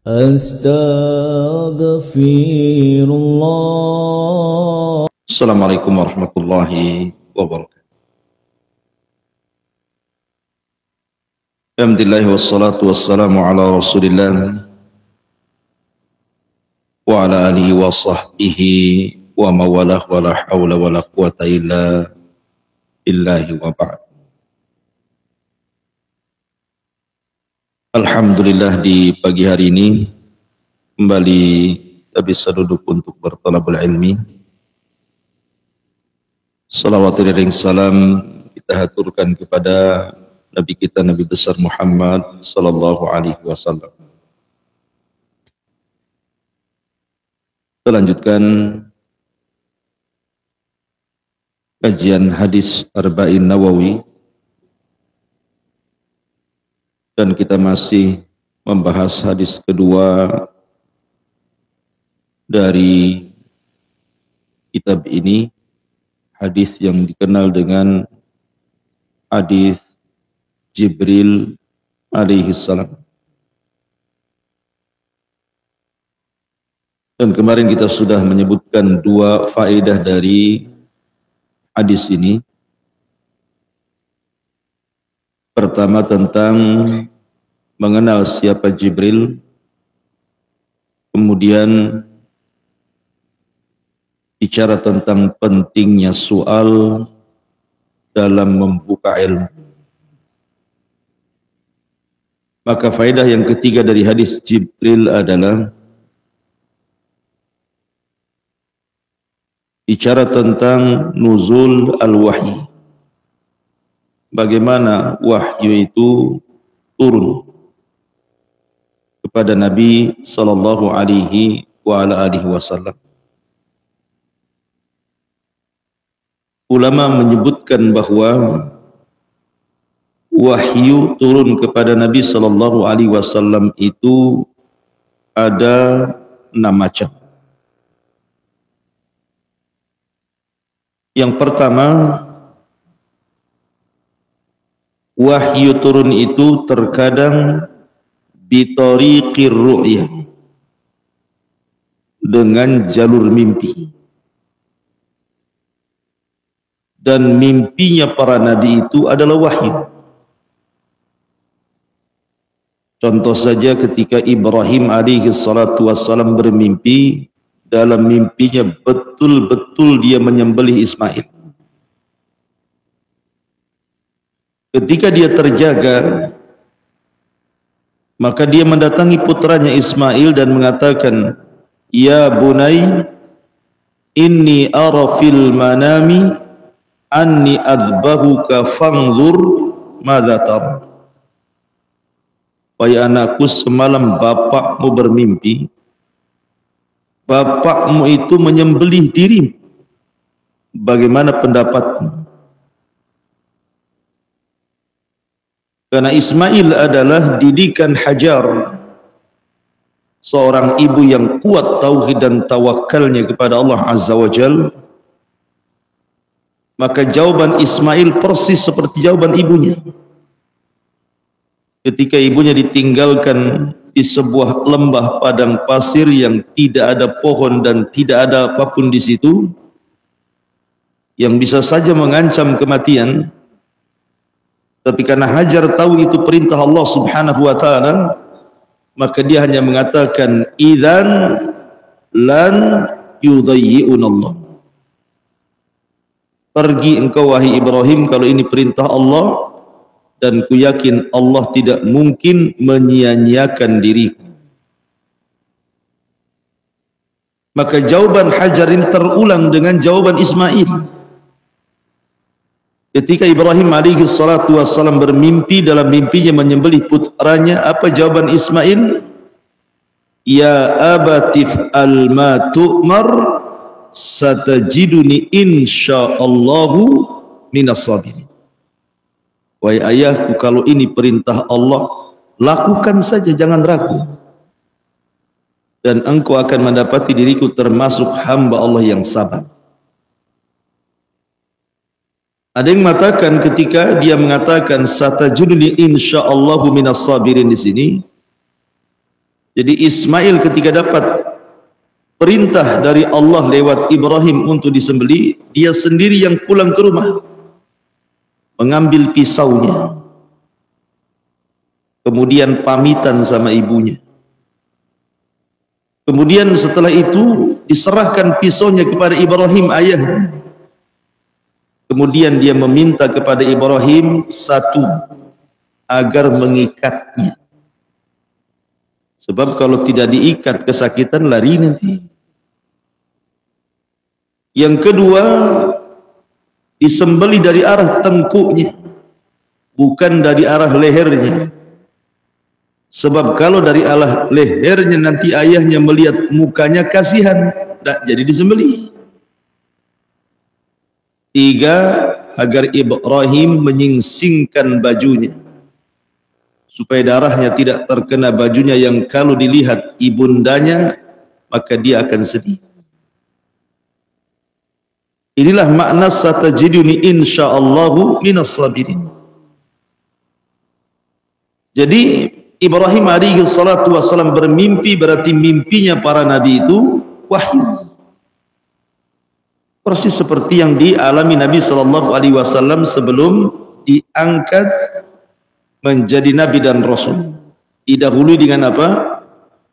Astaghfirullah. Assalamualaikum warahmatullahi wabarakatuh. Alhamdulillah wassalatu wassalamu ala Rasulillah wa ala alihi wa sahbihi wa mawalah wa la hawla wa la quwata illa billahi wa ba'd. Alhamdulillah di pagi hari ini kembali kita bisa duduk untuk bertalabul ilmi. Salawat dan salam kita haturkan kepada Nabi kita, Nabi besar Muhammad sallallahu alaihi wasallam. Kita lanjutkan kajian hadis Arba'in Nawawi dan kita masih membahas hadis kedua dari kitab ini, hadis yang dikenal dengan hadis Jibril alaihi salam. Dan kemarin kita sudah menyebutkan dua faedah dari hadis ini. Pertama tentang mengenal siapa Jibril, kemudian bicara tentang pentingnya soal dalam membuka ilmu. Maka faedah yang ketiga dari hadis Jibril adalah bicara tentang nuzul al-wahyi. Bagaimana wahyu itu turun kepada Nabi sallallahu alaihi wa ala alihi wasallam. Ulama menyebutkan bahwa wahyu turun kepada Nabi sallallahu alaihi wasallam itu ada 6 macam. Yang pertama, wahyu turun itu terkadang bitariqir ru'yah, dengan jalur mimpi. Dan mimpinya para nabi itu adalah wahyu. Contoh saja ketika Ibrahim alaihi salatu wassalam bermimpi, dalam mimpinya betul-betul dia menyembelih Ismail. Ketika dia terjaga, maka dia mendatangi putranya Ismail dan mengatakan, "Ya bunai, inni ara fil manami anni adbahuka fanzur madza tara." Wahai anakku, semalam bapakmu bermimpi, bapakmu itu menyembelih dirimu. Bagaimana pendapatmu? Karena Ismail adalah didikan Hajar, seorang ibu yang kuat tauhid dan tawakalnya kepada Allah Azza wa Jal. Maka jawaban Ismail persis seperti jawaban ibunya. Ketika ibunya ditinggalkan di sebuah lembah padang pasir yang tidak ada pohon dan tidak ada apapun di situ, yang bisa saja mengancam kematian, tapi karena Hajar tahu itu perintah Allah Subhanahu wa taala, maka dia hanya mengatakan, "Idzan lan yudayyi'un Allah." Pergi engkau wahai Ibrahim, kalau ini perintah Allah, dan ku yakin Allah tidak mungkin menyia-nyiakan diriku. Maka jawaban Hajar ini terulang dengan jawaban Ismail. Ketika Ibrahim alaihi salatu wassalam bermimpi, dalam mimpinya menyembelih putranya, apa jawaban Ismail? "Ya abatif al-ma tu'mar satajiduni insyaallahu minas sabirin." Wahai ayahku, kalau ini perintah Allah, lakukan saja, jangan ragu. Dan engkau akan mendapati diriku termasuk hamba Allah yang sabar. Ada yang mengatakan ketika dia mengatakan satajuduni insyaallahu minas sabirin di sini, Jadi Ismail ketika dapat perintah dari Allah lewat Ibrahim untuk disembelih, dia sendiri yang pulang ke rumah mengambil pisaunya, kemudian pamitan sama ibunya. Kemudian setelah itu diserahkan pisaunya kepada Ibrahim ayahnya. Kemudian dia meminta kepada Ibrahim satu, agar mengikatnya. Sebab kalau tidak diikat kesakitan lari nanti. Yang kedua, disembelih dari arah tengkuknya, bukan dari arah lehernya. Sebab kalau dari arah lehernya nanti ayahnya melihat mukanya kasihan, tak jadi disembelih. Tiga, agar Ibrahim menyingsingkan bajunya, supaya darahnya tidak terkena bajunya yang kalau dilihat ibundanya maka dia akan sedih. Inilah makna satajiduni insyaallahu minas sabirin. Jadi Ibrahim alaihi salatu wassalam bermimpi, berarti mimpinya para nabi itu wahyu. Persis seperti yang dialami Nabi sallallahu alaihi wasallam sebelum diangkat menjadi nabi dan rasul. Didahului dengan apa?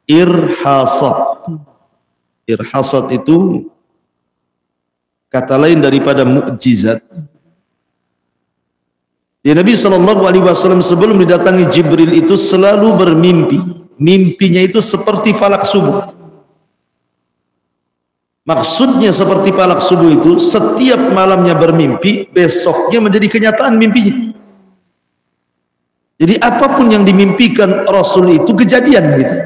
Irhasat. Irhasat itu kata lain daripada mukjizat. Ya, Nabi sallallahu alaihi wasallam sebelum didatangi Jibril itu selalu bermimpi. Mimpinya itu seperti falak subuh. Maksudnya seperti falak subuh itu setiap malamnya bermimpi, besoknya menjadi kenyataan mimpinya. Jadi apapun yang dimimpikan Rasul itu kejadian gitu.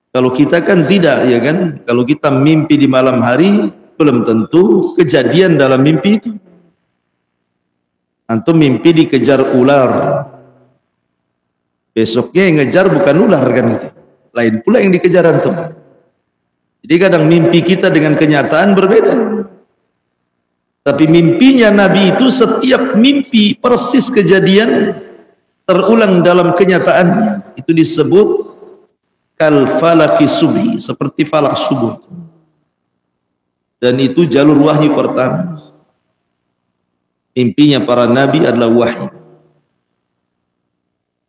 Kalau kita kan tidak, ya kan? Kalau kita mimpi di malam hari belum tentu kejadian dalam mimpi itu. Antum mimpi dikejar ular, besoknya yang ngejar bukan ular kan gitu. Lain pula yang dikejar antum. Jadi kadang mimpi kita dengan kenyataan berbeda. Tapi mimpinya Nabi itu setiap mimpi persis kejadian terulang dalam kenyataannya. Itu disebut kal falaki subhi, seperti falak subuh. Dan itu jalur wahyu pertama. Mimpinya para nabi adalah wahyu.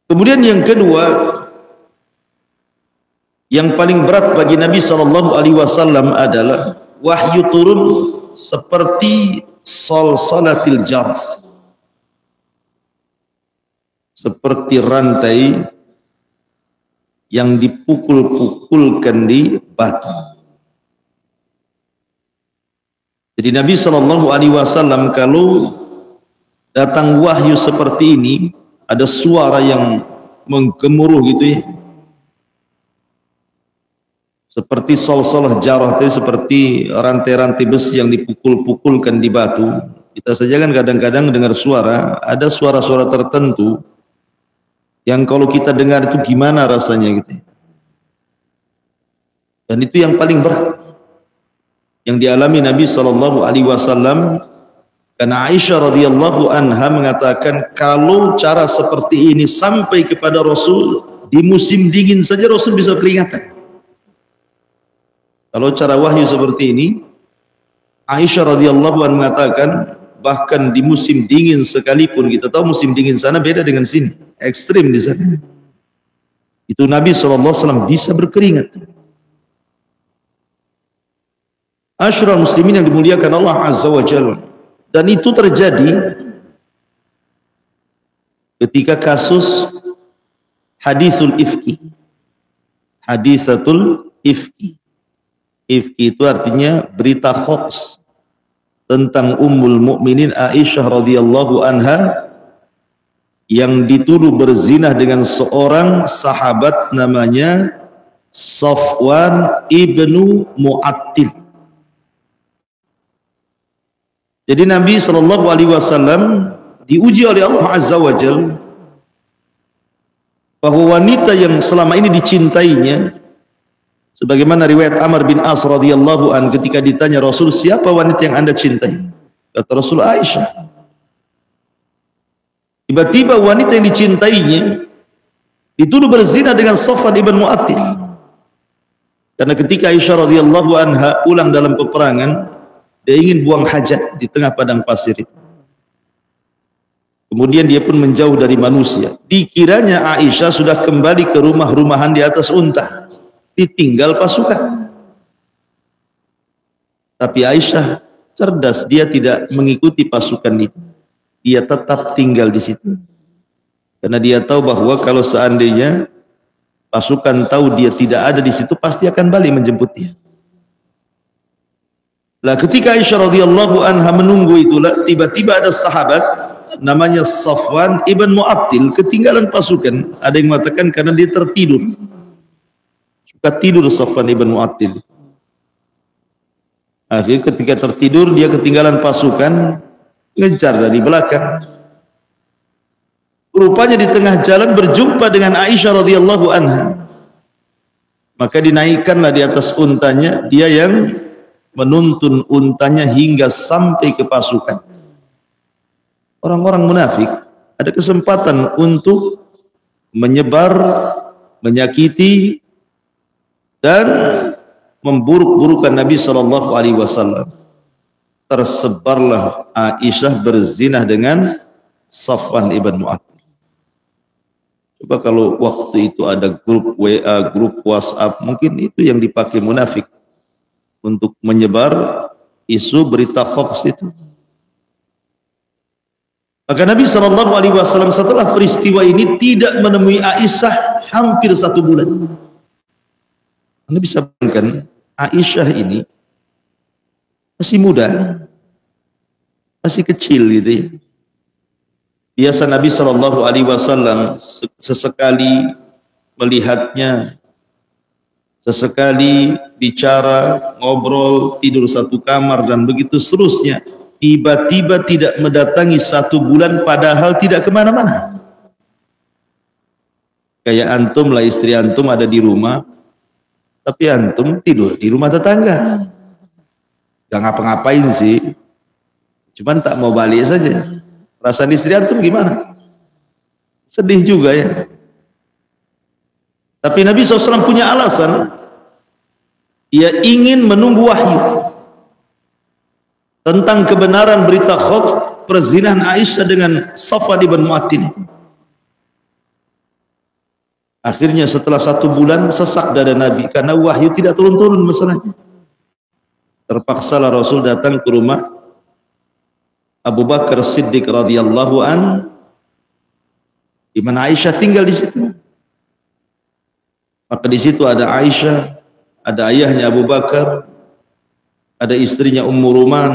Kemudian yang kedua, yang paling berat bagi Nabi sallallahu alaihi wasallam adalah wahyu turun seperti salsalatil jaras, seperti rantai yang dipukul-pukulkan di batu. Jadi Nabi sallallahu alaihi wasallam kalau datang wahyu seperti ini, ada suara yang menggemuruh gitu ya, seperti salsalah jarah, seperti rantai-rantai besi yang dipukul-pukulkan di batu. Kita saja kan kadang-kadang dengar suara, ada suara-suara tertentu yang kalau kita dengar itu gimana rasanya gitu. Dan itu yang paling berat yang dialami Nabi sallallahu alaihi wasallam. Karena Aisyah radhiyallahu anha mengatakan kalau cara seperti ini sampai kepada Rasul di musim dingin saja Rasul bisa keringatan. Kalau cara wahyu seperti ini, Aisyah radhiyallahu anha mengatakan bahkan di musim dingin sekalipun, kita tahu musim dingin sana beda dengan sini, ekstrim di sana. Itu Nabi SAW bisa berkeringat. Asyrul muslimin yang dimuliakan Allah Azza wa Jalla. Dan itu terjadi ketika kasus hadithul ifki. Hadithatul ifki. Ifki itu artinya berita hoax tentang Ummul Mukminin Aisyah radhiyallahu anha yang dituduh berzinah dengan seorang sahabat namanya Safwan ibnu Mu'attil. Jadi Nabi sallallahu alaihi wasallam diuji oleh Allah Azza wa Jalla bahwa wanita yang selama ini dicintainya, sebagaimana riwayat Amr bin As radhiyallahu an ketika ditanya Rasul, siapa wanita yang Anda cintai? Kata Rasul, Aisyah. Tiba-tiba wanita yang dicintainya dituduh berzina dengan Safwan ibn Mu'attil. Karena ketika Aisyah radhiyallahu anha pulang dalam peperangan, dia ingin buang hajat di tengah padang pasir itu. Kemudian dia pun menjauh dari manusia. Dikiranya Aisyah sudah kembali ke rumah-rumahan di atas unta, ditinggal pasukan. Tapi Aisyah cerdas, dia tidak mengikuti pasukan itu. Dia tetap tinggal di situ. Karena dia tahu bahwa kalau seandainya pasukan tahu dia tidak ada di situ, pasti akan balik menjemput dia. Lah ketika Aisyah radhiyallahu anha menunggu itulah, tiba-tiba ada sahabat namanya Safwan ibn Mu'attil ketinggalan pasukan. Ada yang mengatakan karena dia tertidur. Suka tidur Safwan ibn Mu'attil. Akhirnya ketika tertidur dia ketinggalan pasukan, ngejar dari belakang. Rupanya di tengah jalan berjumpa dengan Aisyah radhiyallahu anha. Maka dinaikkanlah di atas untanya, dia yang menuntun untanya hingga sampai ke pasukan. Orang-orang munafik ada kesempatan untuk menyebar, menyakiti dan memburuk-burukan Nabi sallallahu alaihi wasallam. Tersebarlah Aisyah berzinah dengan Safwan ibn Mu'attil. Coba kalau waktu itu ada grup WA, grup WhatsApp, mungkin itu yang dipakai munafik untuk menyebar isu berita hoax itu. Maka Nabi SAW setelah peristiwa ini tidak menemui Aisyah hampir 1 bulan. Anda bisa bayangkan Aisyah ini masih muda, masih kecil gitu ya. Biasa Nabi SAW sesekali melihatnya, sesekali bicara, ngobrol, tidur satu kamar dan begitu seterusnya. Tiba-tiba tidak mendatangi 1 bulan padahal tidak kemana-mana. Kayak antum lah, istri antum ada di rumah, tapi antum tidur di rumah tetangga. Gak ngapa-ngapain sih, cuman tak mau balik saja. Perasaan istri antum gimana? Sedih juga ya. Tapi Nabi SAW punya alasan. Ia ingin menunggu wahyu tentang kebenaran berita hoax perzinahan Aisyah dengan Safwan ibn Mu'attil. Akhirnya setelah 1 bulan sesak dada Nabi karena wahyu tidak turun-turun masalahnya. Terpaksalah Rasul datang ke rumah Abu Bakar Siddiq radhiyallahu an, di mana Aisyah tinggal di situ. Maka di situ ada Aisyah, ada ayahnya Abu Bakar, ada istrinya Ummu Ruman,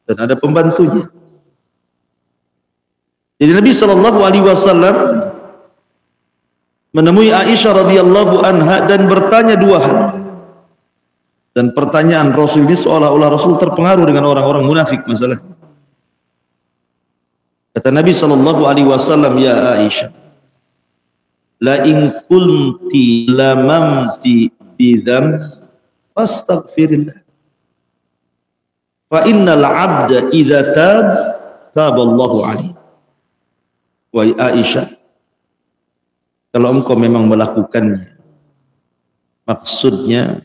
dan ada pembantunya. Jadi Nabi SAW menemui Aisyah radhiyallahu anha dan bertanya 2 hal. Dan pertanyaan Rasul ini seolah-olah Rasul terpengaruh dengan orang-orang munafik masalahnya. Kata Nabi SAW, ya Aisyah, la in kunti lamamti bidham fastaghfirillah. Fa innal 'abda idza taballahu alaihi. Wahai Aisyah, kalau engkau memang melakukannya, maksudnya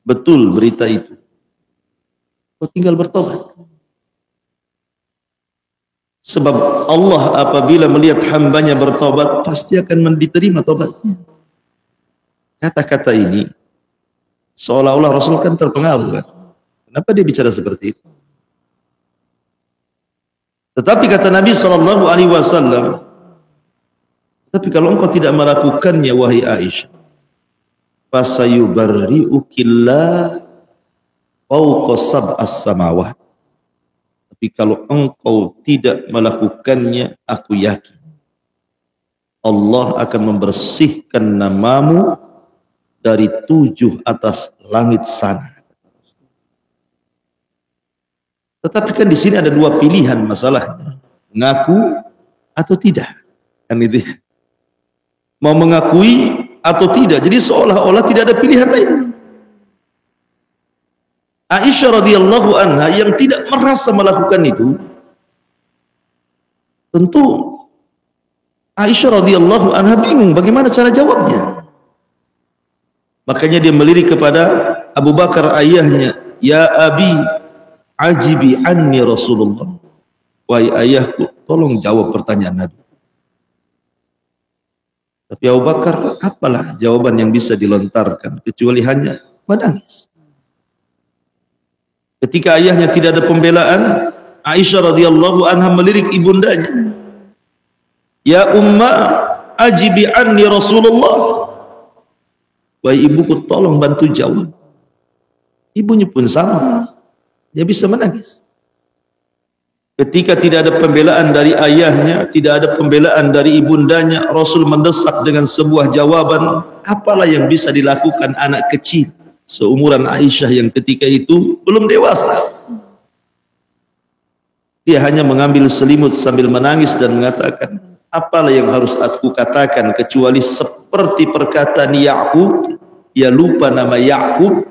betul berita itu, kau tinggal bertobat. Sebab Allah apabila melihat hambanya bertobat, pasti akan diterima tobatnya. Kata-kata ini seolah-olah Rasul kan terpengaruh kan. Kenapa dia bicara seperti itu? Tetapi kata Nabi SAW, tapi kalau engkau tidak melakukannya wahai Aisyah, fasayubarri'ukillah fawqa sab'as samawat. Tapi kalau engkau tidak melakukannya, aku yakin Allah akan membersihkan namamu dari 7 atas langit sana. Tetapi kan di sini ada 2 pilihan masalahnya, ngaku atau tidak. Kan itu. Mau mengakui atau tidak. Jadi seolah-olah tidak ada pilihan lain. Aisyah radhiyallahu anha yang tidak merasa melakukan itu, tentu Aisyah radhiyallahu anha bingung bagaimana cara jawabnya. Makanya dia melirik kepada Abu Bakar ayahnya, "Ya abi, ajibi anni Rasulullah." Wahai ayahku, tolong jawab pertanyaan Nabi. Tapi Abu Bakar, apalah jawaban yang bisa dilontarkan kecuali hanya menangis. Ketika ayahnya tidak ada pembelaan, Aisyah radhiyallahu anha melirik ibundanya, "Ya umma, ajibi anni Rasulullah." Wahai ibuku, tolong bantu jawab. Ibunya pun sama, dia bisa menangis. Ketika tidak ada pembelaan dari ayahnya, tidak ada pembelaan dari ibundanya, Rasul mendesak dengan sebuah jawaban. Apalah yang bisa dilakukan anak kecil seumuran Aisyah yang ketika itu belum dewasa? Dia hanya mengambil selimut sambil menangis dan mengatakan, apalah yang harus aku katakan kecuali seperti perkataan Ya'qub. Dia lupa nama Ya'qub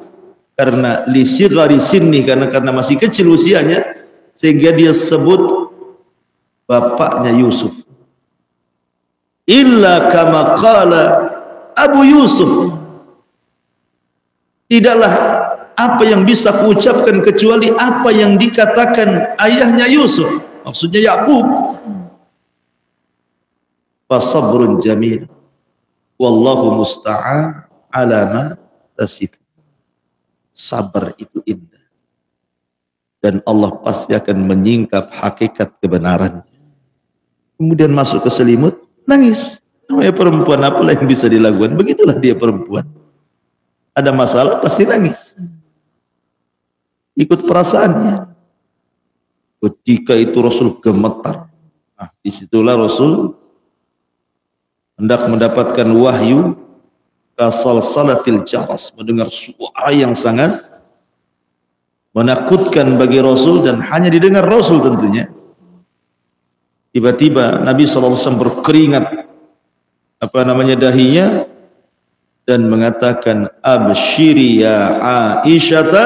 karena li sighari sinni, karena masih kecil usianya, sehingga dia sebut bapaknya Yusuf. Illa kama qala Abu Yusuf. Tidaklah apa yang bisa kuucapkan kecuali apa yang dikatakan ayahnya Yusuf, maksudnya Ya'qub. Fasabrun jamil wallahu musta'an ala ma tasif. Sabar itu indah dan Allah pasti akan menyingkap hakikat kebenaran. Kemudian masuk ke selimut, nangis. Namanya perempuan, apalah yang bisa dilakukan? Begitulah dia perempuan. Ada masalah pasti nangis. Ikut perasaannya. Ketika itu Rasul gemetar. Nah, disitulah Rasul hendak mendapatkan wahyu, kasalsalatil jaras, mendengar suara yang sangat menakutkan bagi Rasul dan hanya didengar Rasul tentunya. Tiba-tiba Nabi SAW berkeringat dahinya dan mengatakan, abshiri ya Aisyata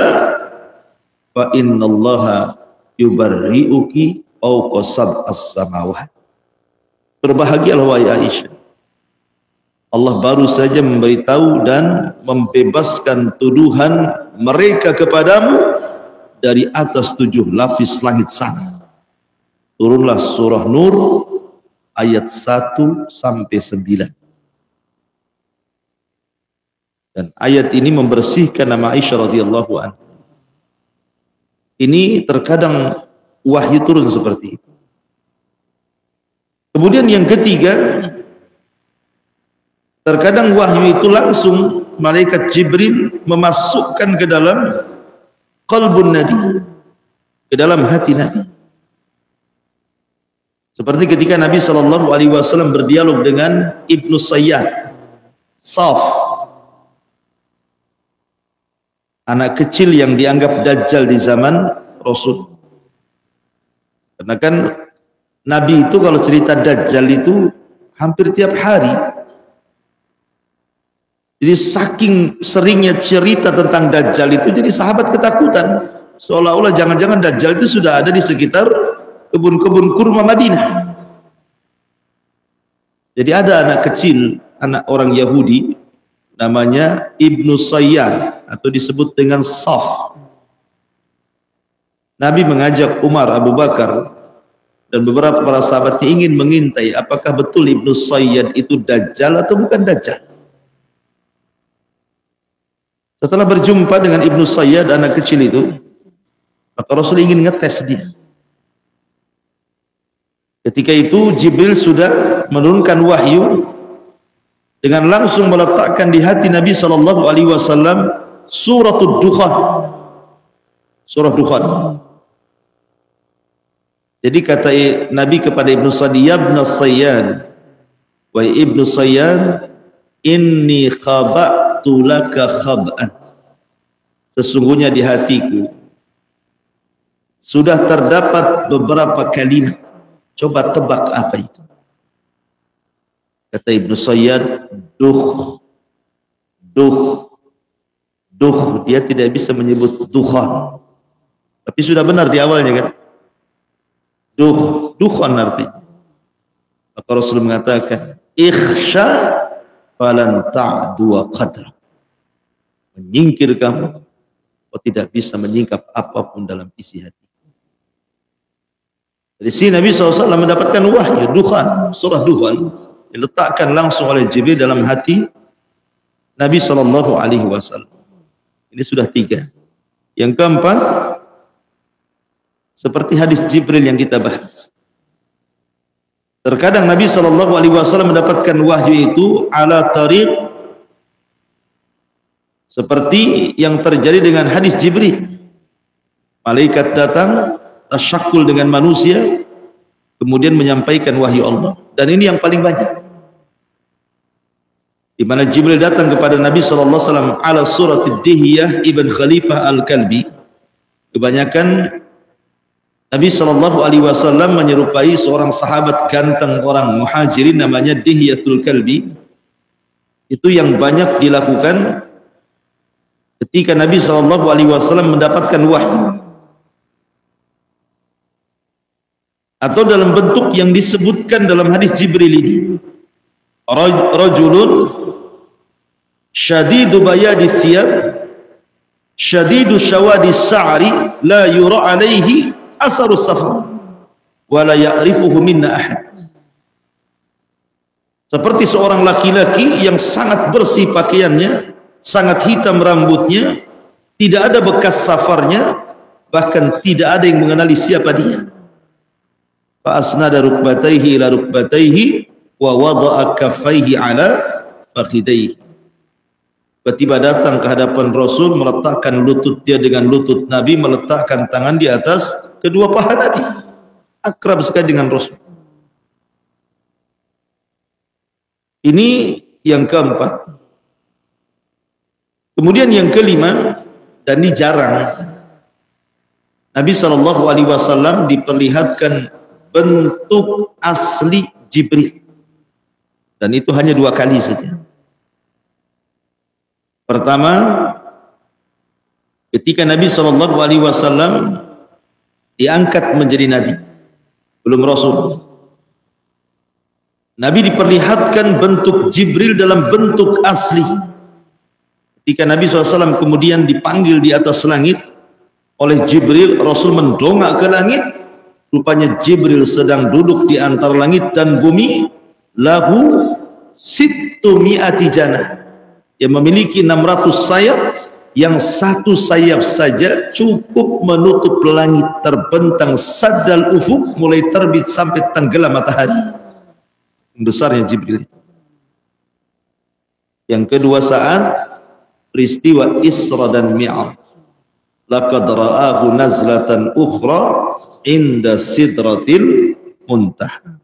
fa innallaha yubarri'uki fawqa sab'as samawat. Berbahagialah wahai Aisyah, Allah baru saja memberitahu dan membebaskan tuduhan mereka kepadamu dari atas 7 lapis langit sana. Turunlah surah Nur ayat 1 sampai 9. Dan ayat ini membersihkan nama Aisyah radhiyallahu anha. Ini terkadang wahyu turun seperti itu. Kemudian yang ketiga, terkadang wahyu itu langsung malaikat Jibril memasukkan ke dalam qalbun Nabi, ke dalam hati Nabi. Seperti ketika Nabi SAW berdialog dengan Ibnu Sayyad, Saf, anak kecil yang dianggap Dajjal di zaman Rasul. Karena kan Nabi itu kalau cerita Dajjal itu hampir tiap hari. Jadi saking seringnya cerita tentang Dajjal itu, jadi sahabat ketakutan. Seolah-olah jangan-jangan Dajjal itu sudah ada di sekitar kebun-kebun kurma Madinah. Jadi ada anak kecil, anak orang Yahudi, namanya Ibnu Sayyad atau disebut dengan Saf. Nabi mengajak Umar, Abu Bakar dan beberapa para sahabatnya ingin mengintai apakah betul Ibnu Sayyad itu Dajjal atau bukan Dajjal. Setelah berjumpa dengan Ibnu Sayyad, anak kecil itu, maka Rasul ingin ngetes dia. Ketika itu Jibril sudah menurunkan wahyu dengan langsung meletakkan di hati Nabi SAW suratul Dukhan, surah Dukhan. Jadi kata Nabi kepada Ibnu Sayyad, "Ya Ibnu Sayyad, wa Ibnu Sayyad, inni khaba'tu laka khab'an." Sesungguhnya di hatiku sudah terdapat beberapa kalimat. Coba tebak apa itu? Kata Ibnu Sayyad, duh. Dia tidak bisa menyebut dukhan. Tapi sudah benar di awalnya kan? Dukhan artinya. Maka Rasul mengatakan, ikhsha falan ta'dua qadrak. Menyingkir kamu, kau tidak bisa menyingkap apapun dalam isi hati. Dari sini Nabi SAW mendapatkan wahyu Dukhan, surah Dukhan, diletakkan langsung oleh Jibril dalam hati Nabi SAW. Ini sudah 3. Yang keempat, seperti hadis Jibril yang kita bahas. Terkadang Nabi SAW mendapatkan wahyu itu ala tariq seperti yang terjadi dengan hadis Jibril. Malaikat datang tasyakul dengan manusia, kemudian menyampaikan wahyu Allah. Dan ini yang paling banyak. Di mana Jibril datang kepada Nabi SAW ala surat Dihiyah ibn Khalifah al-Kalbi. Kebanyakan Nabi SAW menyerupai seorang sahabat ganteng orang muhajirin namanya Dihiyatul Kalbi. Itu yang banyak dilakukan ketika Nabi SAW mendapatkan wahyu. Atau dalam bentuk yang disebutkan dalam hadis Jibril ini. Rajulun syadidu bayadi thiyab syadidu syawadi sa'ri la yura alaihi asaru safar wa la ya'rifuhu minna ahad. Seperti seorang laki-laki yang sangat bersih pakaiannya, sangat hitam rambutnya, tidak ada bekas safarnya, bahkan tidak ada yang mengenali siapa dia. Fa asnada rukbatayhi ila rukbatayhi wa wada'a kaffayhi ala fakhidayhi. Tiba-tiba datang ke hadapan Rasul, meletakkan lutut dia dengan lutut Nabi, meletakkan tangan di atas kedua paha Nabi. Akrab sekali dengan Rasul. Ini yang keempat. Kemudian yang kelima, dan ini jarang, Nabi SAW diperlihatkan bentuk asli Jibril. Dan itu hanya 2 kali saja. Pertama, ketika Nabi SAW diangkat menjadi Nabi, belum Rasul. Nabi diperlihatkan bentuk Jibril dalam bentuk asli. Ketika Nabi SAW kemudian dipanggil di atas langit oleh Jibril, Rasul mendongak ke langit. Rupanya Jibril sedang duduk di antara langit dan bumi. Lahu sittu mi'ati janah. Yang memiliki 600 sayap, yang 1 sayap saja cukup menutup langit, terbentang saddal ufuk, mulai terbit sampai tenggelam matahari. Besarnya Jibril. Yang kedua saat peristiwa Isra dan Mi'raj. Laqad ra'ahu nazlatan ukhra inda sidratil muntaha.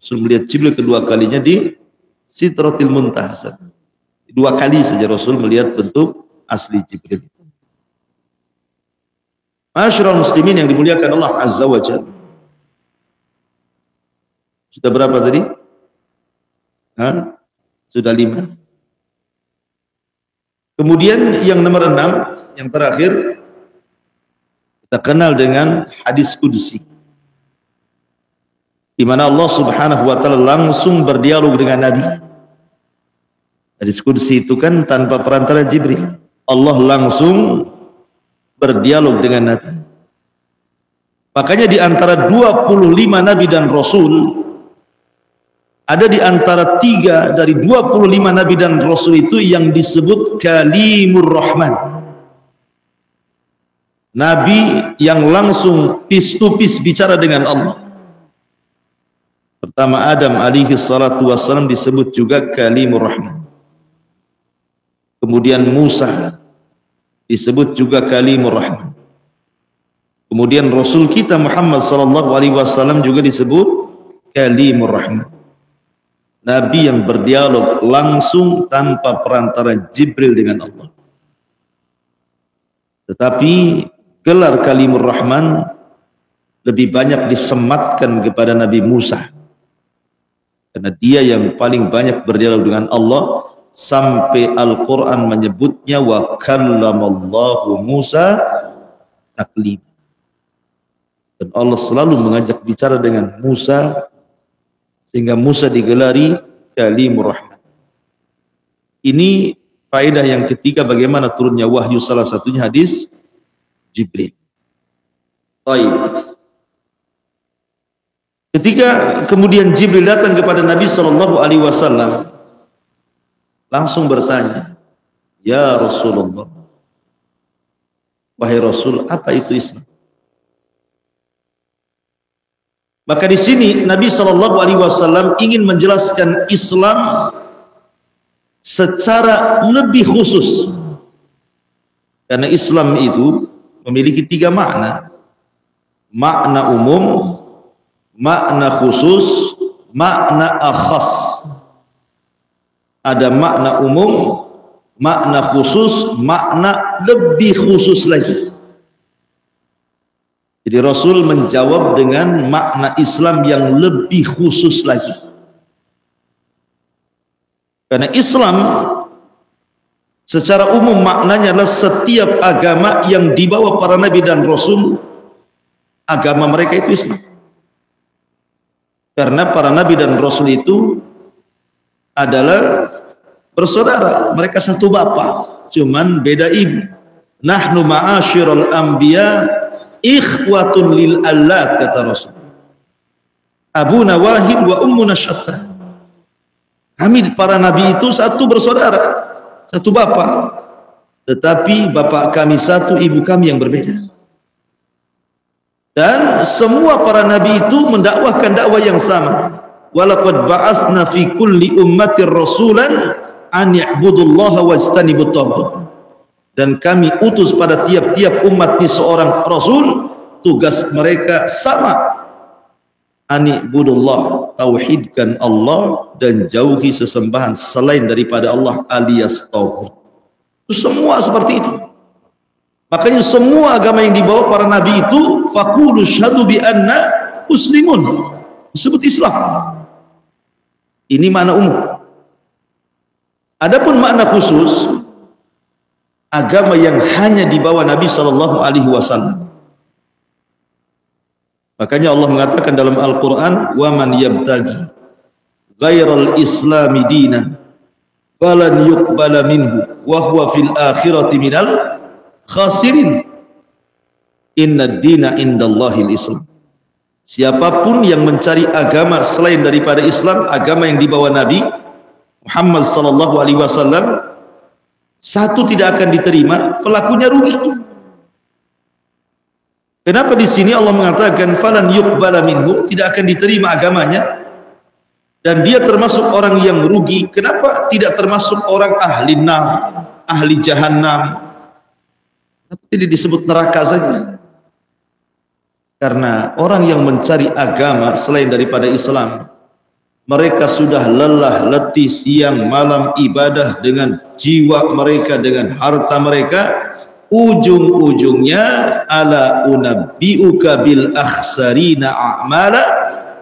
Rasul melihat Jibril kedua kalinya di Sidratil Muntaha. 2 kali saja Rasul melihat bentuk asli Jibril. Masyarul muslimin yang dimuliakan Allah Azza wa Jalla. Sudah berapa tadi? Sudah 5. Kemudian yang nomor 6, yang terakhir, kita kenal dengan hadis Qudsi, di mana Allah Subhanahu wa taala langsung berdialog dengan Nabi. Hadis Qudsi itu kan tanpa perantara Jibril. Allah langsung berdialog dengan Nabi. Makanya di antara 25 Nabi dan Rasul, ada di antara 3 dari 25 Nabi dan Rasul itu yang disebut Kalimur Rahman. Nabi yang langsung face to face bicara dengan Allah. Pertama Adam alaihi salatu wassalam disebut juga Kalimur Rahman. Kemudian Musa disebut juga Kalimur Rahman. Kemudian Rasul kita Muhammad SAW juga disebut Kalimur Rahman. Nabi yang berdialog langsung tanpa perantara Jibril dengan Allah. Tetapi gelar Kalimur Rahman lebih banyak disematkan kepada Nabi Musa. Karena dia yang paling banyak berdialog dengan Allah, sampai Al-Quran menyebutnya wa kallamallahu Musa taklim. Dan Allah selalu mengajak bicara dengan Musa, sehingga Musa digelari Kalimur Rahman. Ini faedah yang ketiga bagaimana turunnya wahyu, salah satunya hadis Jibril. Baik. Ketika kemudian Jibril datang kepada Nabi sallallahu alaihi wasallam, langsung bertanya, "Ya Rasulullah, wahai Rasul, apa itu Islam?" Maka di sini Nabi sallallahu alaihi wasallam ingin menjelaskan Islam secara lebih khusus. Karena Islam itu memiliki tiga makna. Makna umum, makna khusus, makna akhas. Ada makna umum, makna khusus, makna lebih khusus lagi. Jadi Rasul menjawab dengan makna Islam yang lebih khusus lagi. Karena Islam secara umum maknanya adalah setiap agama yang dibawa para nabi dan rasul, agama mereka itu Islam. Karena para nabi dan rasul itu adalah bersaudara, mereka satu bapak, cuman beda ibu. Nahnu ma'asyiral anbiya ikhwatun lil allat, kata Rasul. Abuna wahid wa ummuna syatta. Kami para nabi itu satu bersaudara, satu bapak, tetapi bapak kami satu, ibu kami yang berbeda. Dan semua para nabi itu mendakwahkan dakwah yang sama. Walaqad ba'atsna fi kulli ummatir rasulan an ya'budullaha wajtanibut taghut. Dan kami utus pada tiap-tiap umat ini seorang rasul, tugas mereka sama. Ani'budullah, tauhidkan Allah dan jauhi sesembahan selain daripada Allah alias tauhid. Semua seperti itu. Makanya semua agama yang dibawa para nabi itu faqulu syahadu bi anna muslimun, disebut Islam. Ini makna umum. Adapun makna khusus, agama yang hanya dibawa Nabi sallallahu alaihi wasallam. Makanya Allah mengatakan dalam Al-Quran, wa man yabtaghi ghairal islami dinan falan yuqbala minhu wa huwa fil akhirati minal khasirin. Inna dina indallahil Islam. Siapapun yang mencari agama selain daripada Islam, agama yang dibawa Nabi Muhammad sallallahu alaihi wasallam, satu tidak akan diterima, pelakunya rugi. Kenapa di sini Allah mengatakan falan yuqbala minhu, tidak akan diterima agamanya, dan dia termasuk orang yang rugi? Kenapa tidak termasuk orang ahli nar, ahli jahannam? Tapi disebut neraka saja. Karena orang yang mencari agama selain daripada Islam, mereka sudah lelah letih siang malam ibadah dengan jiwa mereka, dengan harta mereka. Ujung-ujungnya ala unabbi'uka bil akhsarina a'mala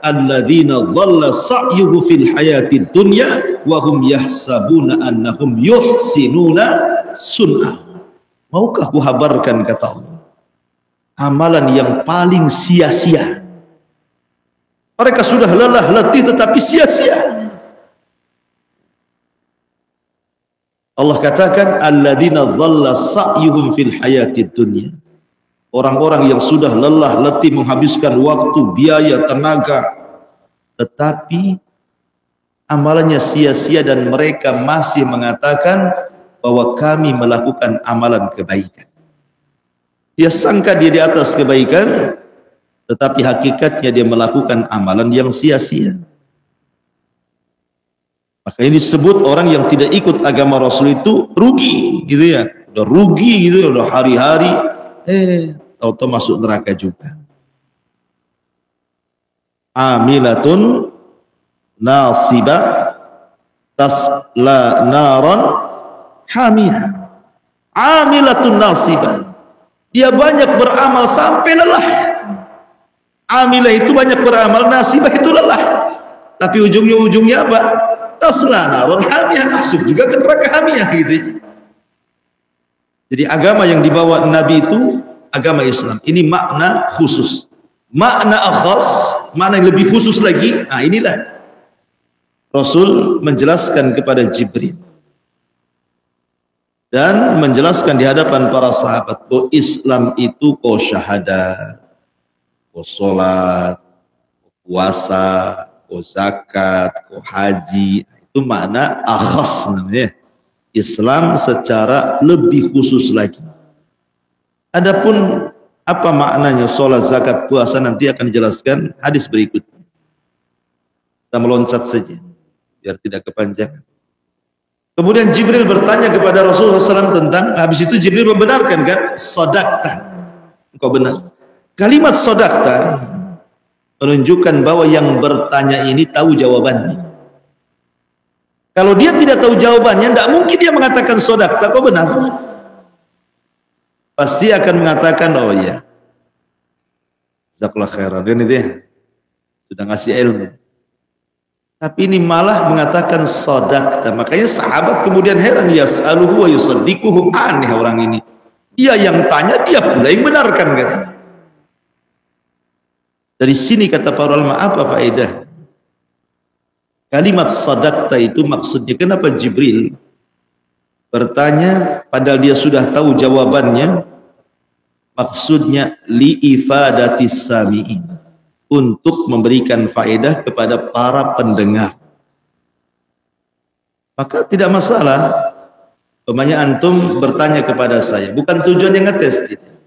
alladzina dhalla sa'yuhu fil hayatid dunya wa hum yahsabuna annahum yuhsinuna sun'a. Maukah ku habarkan, kata Allah, amalan yang paling sia-sia. Mereka sudah lelah letih tetapi sia-sia. Allah katakan alladzina dhalla sa'yuhum fil hayatid dunya. Orang-orang yang sudah lelah letih menghabiskan waktu, biaya, tenaga, tetapi amalannya sia-sia dan mereka masih mengatakan bahwa kami melakukan amalan kebaikan. Dia sangka dia di atas kebaikan, tetapi hakikatnya dia melakukan amalan yang sia-sia. Maka ini disebut orang yang tidak ikut agama Rasul itu rugi, gitu ya. Udah rugi gitu, udah hari-hari tahu-tahu masuk neraka juga. Amilatun nasibah tasla naran hamiyah. Amilatun nasibah, dia banyak beramal sampai lelah. Amilah itu banyak beramal, nasibah itu lelah. Tapi ujungnya apa? Tasla naran hamiyah, masuk juga ke neraka hamiyah gitu. Jadi agama yang dibawa Nabi itu agama Islam. Ini makna khusus. Makna akhas, makna yang lebih khusus lagi. Nah inilah Rasul menjelaskan kepada Jibril dan menjelaskan di hadapan para sahabat bahwa Islam itu kau syahadat, kau sholat, kau puasa, kau zakat, kau haji. Itu makna akhas namanya. Islam secara lebih khusus lagi. Adapun apa maknanya sholat, zakat, puasa nanti akan dijelaskan hadis berikutnya. Kita meloncat saja biar tidak kepanjangan. Kemudian Jibril bertanya kepada Rasulullah SAW tentang, habis itu Jibril membenarkan kan, sodakta, engkau benar. Kalimat sodakta menunjukkan bahwa yang bertanya ini tahu jawabannya. Kalau dia tidak tahu jawabannya, tidak mungkin dia mengatakan sodakta, kau benar. Pasti akan mengatakan, oh iya, jazakallah khairan, kan itu ya, sudah ngasih ilmu. Tapi ini malah mengatakan sodakta. Makanya sahabat kemudian heran, yas'aluhu wa yusaddiquhu, aneh orang ini. Dia yang tanya, dia pula yang benarkan kan. Dari sini kata para ulama, apa faedah? Kalimat sodakta itu maksudnya, kenapa Jibril bertanya padahal dia sudah tahu jawabannya? Maksudnya li'ifadatis sami'in, untuk memberikan faedah kepada para pendengar. Maka tidak masalah umpamanya antum bertanya kepada saya, bukan tujuannya ngetes, tidak,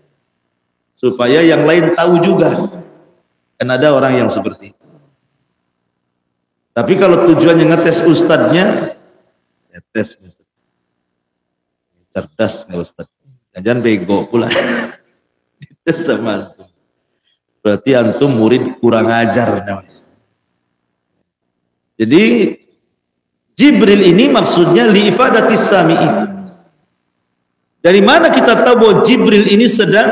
supaya yang lain tahu juga. Kan ada orang yang seperti itu. Tapi kalau tujuannya ngetes ustadznya, ya tes cerdas nggak ustadz, jangan bego pula. Dites sama antum, berarti antum murid kurang ajar namanya. Jadi Jibril ini maksudnya li'ifadatis sami'in. Dari mana kita tahu bahwa Jibril ini sedang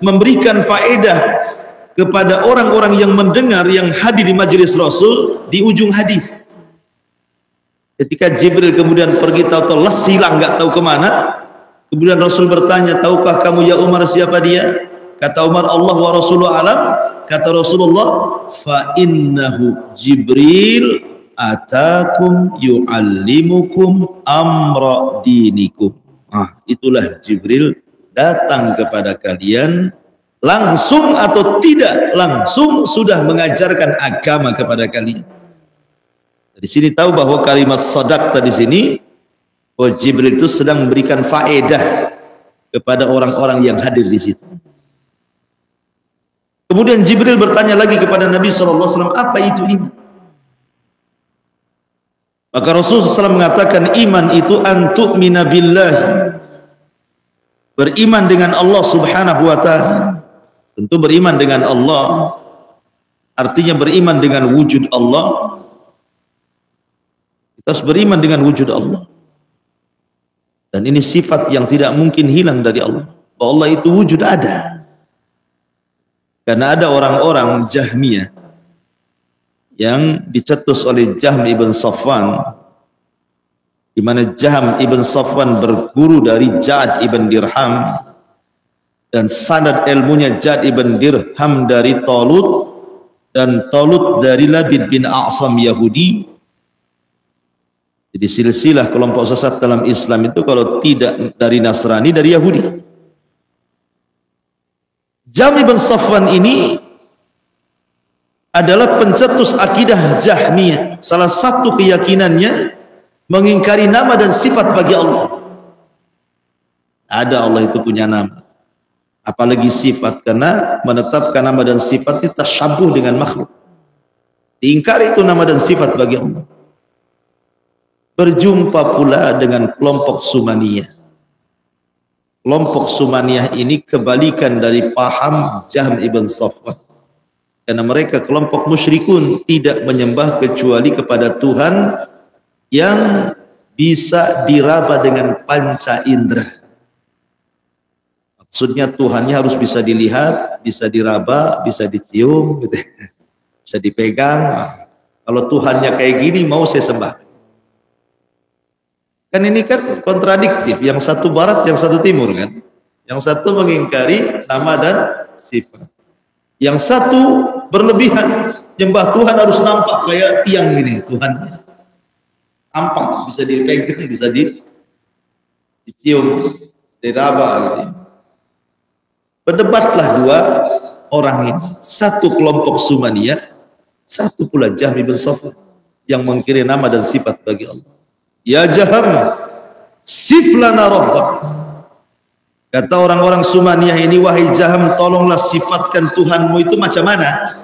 memberikan faedah kepada orang-orang yang mendengar, yang hadir di majelis Rasul? Di ujung hadis, ketika Jibril kemudian pergi tahu-tahu hilang, nggak tahu kemana, kemudian Rasul bertanya, tahukah kamu ya Umar siapa dia? Kata Umar, Allah wa Rasulullah alam. Kata Rasulullah, fa innahu Jibril atakum yu'allimukum amra dinikum. Itulah Jibril datang kepada kalian, langsung atau tidak langsung sudah mengajarkan agama kepada kalian. Dari sini tahu bahwa kalimat sadaqta di sini, bahwa Jibril itu sedang memberikan faedah kepada orang-orang yang hadir di situ. Kemudian Jibril bertanya lagi kepada Nabi SAW, apa itu iman? Maka Rasulullah SAW mengatakan, iman itu antu'mina billahi, beriman dengan Allah Subhanahu wa ta'ala. Tentu beriman dengan Allah artinya beriman dengan wujud Allah. Kita harus beriman dengan wujud Allah, dan ini sifat yang tidak mungkin hilang dari Allah, bahwa Allah itu wujud ada. Karena ada orang-orang Jahmiyah yang dicetus oleh Jahm ibn Safwan, di mana Jahm ibn Safwan berguru dari Ja'ad ibn Dirham, dan sanad ilmunya Ja'ad ibn Dirham dari Talut, dan Talut dari Labid bin A'sam Yahudi. Jadi silsilah kelompok sesat dalam Islam itu kalau tidak dari Nasrani, dari Yahudi. Jahm ibn Safwan ini adalah pencetus akidah Jahmiyah. Salah satu keyakinannya mengingkari nama dan sifat bagi Allah. Ada Allah itu punya nama, apalagi sifat, karena menetapkan nama dan sifat itu tasyabuh dengan makhluk. Diingkari itu nama dan sifat bagi Allah. Berjumpa pula dengan kelompok Sumaniyah. Kelompok Sumaniyah ini kebalikan dari paham Jahm ibn Safwan, karena mereka kelompok musyrikun, tidak menyembah kecuali kepada Tuhan yang bisa diraba dengan panca indera. Maksudnya Tuhannya harus bisa dilihat, bisa diraba, bisa dicium, gitu, bisa dipegang. Kalau Tuhannya kayak gini, mau saya sembah. Kan ini kan kontradiktif, yang satu barat, yang satu timur kan. Yang satu mengingkari nama dan sifat, yang satu berlebihan, nyembah Tuhan harus nampak kayak tiang gini Tuhan. tampak, bisa dipegang, bisa dicium, diraba gitu ya. Berdebatlah dua orang ini, satu kelompok Sumaniyah, satu pula Jahm bin Safwan yang mengkiri nama dan sifat bagi Allah. Ya Jahm, sif lana rabbak. Kata orang-orang Sumaniyah ini, wahai Jahm, tolonglah sifatkan Tuhanmu itu macam mana?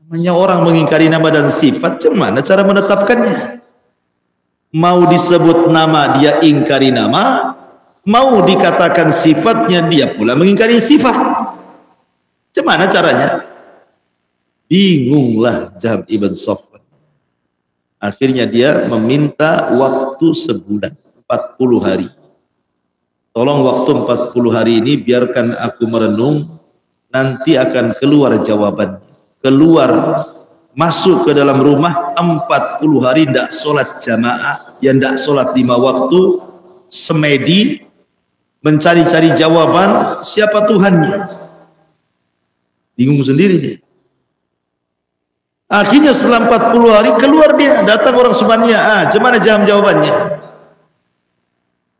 Namanya orang mengingkari nama dan sifat, macam mana cara menetapkannya? Mau disebut nama dia ingkari nama, mau dikatakan sifatnya dia pula mengingkari sifat. Macam mana caranya? Bingunglah Jahm ibn Safwan. Akhirnya dia meminta waktu sebulan, 40 hari. Tolong waktu 40 hari ini biarkan aku merenung, nanti akan keluar jawabannya. Keluar, masuk ke dalam rumah 40 hari tidak sholat jamaah, yang tidak sholat 5 waktu, semedi, mencari-cari jawaban siapa Tuhannya. Bingung sendiri dia. Akhirnya setelah 40 hari keluar dia, datang orang Sumaniyah. Gimana Jahm jawabannya?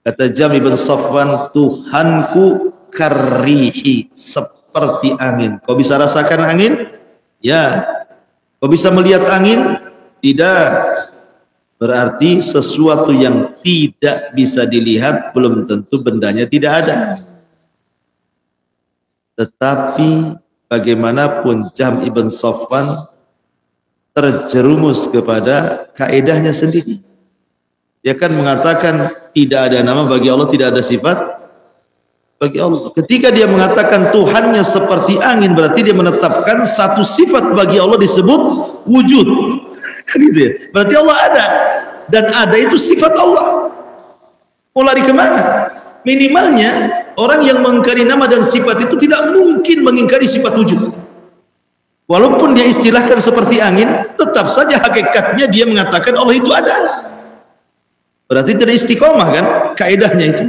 Kata Jahm bin Safwan, Tuhanku karihi, seperti angin. Kau bisa rasakan angin? Ya. Kau bisa melihat angin? Tidak. Berarti sesuatu yang tidak bisa dilihat belum tentu bendanya tidak ada. Tetapi bagaimanapun Jahm ibn Safwan terjerumus kepada kaedahnya sendiri. Dia kan mengatakan tidak ada nama bagi Allah, tidak ada sifat bagi Allah. Ketika dia mengatakan Tuhannya seperti angin, berarti dia menetapkan satu sifat bagi Allah disebut wujud. Gitu ya. Berarti Allah ada, dan ada itu sifat Allah. Mau lari kemana? Minimalnya orang yang mengingkari nama dan sifat itu tidak mungkin mengingkari sifat wujud. Walaupun dia istilahkan seperti angin, tetap saja hakikatnya dia mengatakan Allah itu ada. Berarti tidak istiqomah kan kaedahnya itu.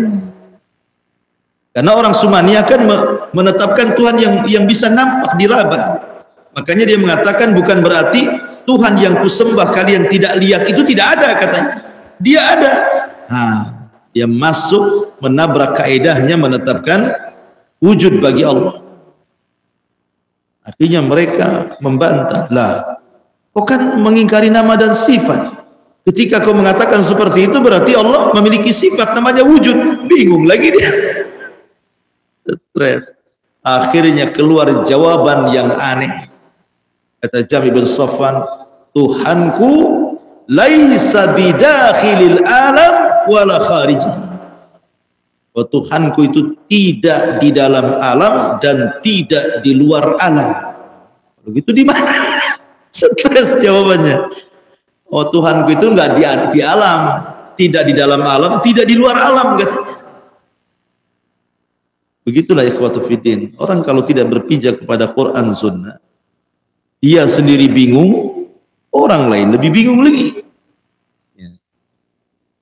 Karena orang Sumaniyah kan menetapkan Tuhan yang bisa nampak diraba. Makanya dia mengatakan bukan berarti Tuhan yang kusembah kalian tidak lihat itu tidak ada, katanya. Dia ada. Dia masuk menabrak kaedahnya menetapkan wujud bagi Allah. Artinya mereka membantah, lah kau kan mengingkari nama dan sifat. Ketika kau mengatakan seperti itu berarti Allah memiliki sifat namanya wujud. Bingung lagi dia. Stres. Akhirnya keluar jawaban yang aneh. Kata Jahm bin Safwan, Tuhanku laisa bidakhilil alam wala kharijih. Tuhanku itu tidak di dalam alam dan tidak di luar alam. Begitu di mana? Stres jawabannya. Oh, Tuhanku itu enggak di alam, tidak di dalam alam, tidak di luar alam, katanya. Begitulah ikhwatu fiddin. Orang kalau tidak berpijak kepada Quran Sunnah, dia sendiri bingung, orang lain lebih bingung lagi.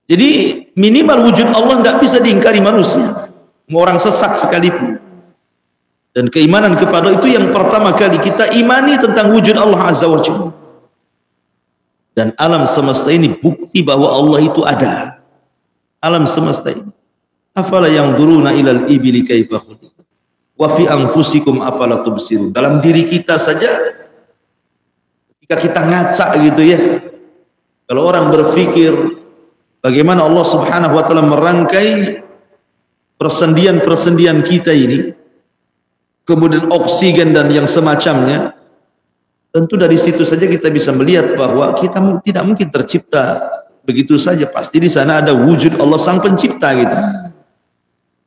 Jadi minimal wujud Allah tidak bisa diingkari manusia, orang sesat sekalipun. Dan keimanan kepada itu yang pertama kali kita imani tentang wujud Allah Azza wa Jalla. Dan alam semesta ini bukti bahwa Allah itu ada. Alam semesta ini. Afala yanzuruna ilal ibili kaifa khuliqat wa fi anfusikum afala tubsirun. Dalam diri kita saja ketika kita ngaca gitu ya. Kalau orang berpikir bagaimana Allah Subhanahu wa taala merangkai persendian-persendian kita ini, kemudian oksigen dan yang semacamnya, tentu dari situ saja kita bisa melihat bahwa kita tidak mungkin tercipta begitu saja. Pasti di sana ada wujud Allah sang pencipta gitu.